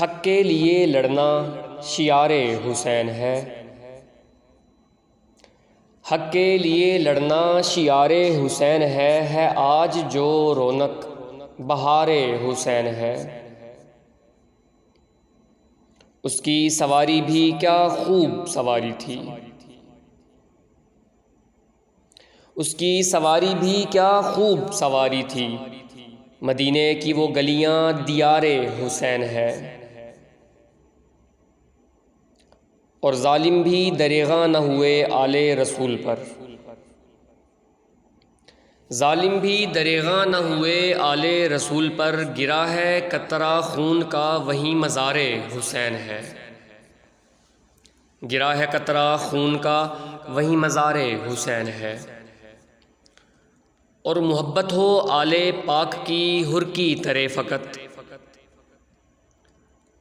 حق کے لیے لڑنا شعار حسین ہے، حق کے لیے لڑنا شعار حسین ہے آج جو رونق بہار حسین ہے۔ اس کی سواری بھی کیا خوب سواری تھی، اس کی سواری بھی کیا خوب سواری تھی، مدینے کی وہ گلیاں دیار حسین ہے۔ اور ظالم بھی دریغاں نہ ہوئے آل رسول پر، ظالم بھی دریغاں نہ ہوئے آل رسول پر، گرا ہے قطرہ خون کا وہیں مزار حسین ہے، گرا ہے قطرہ خون کا وہیں مزار حسین ہے۔ اور محبت ہو آل پاک کی حر کی طرح فقط،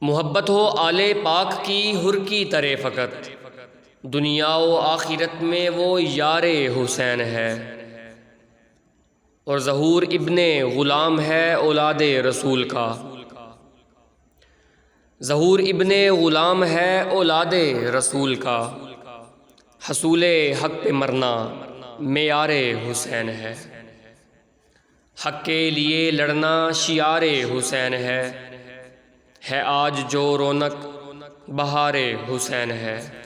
محبت ہو آل پاک کی حر کی طرح فقط، دنیا و آخرت میں وہ یار حسین ہے۔ اور ظہور ابن غلام ہے اولاد رسول کا، ظہور ابن غلام ہے اولاد رسول کا، حصول حق پہ مرنا معیار حسین ہے۔ حق کے لیے لڑنا شعار حسین ہے آج جو رونق بہار حسین ہے۔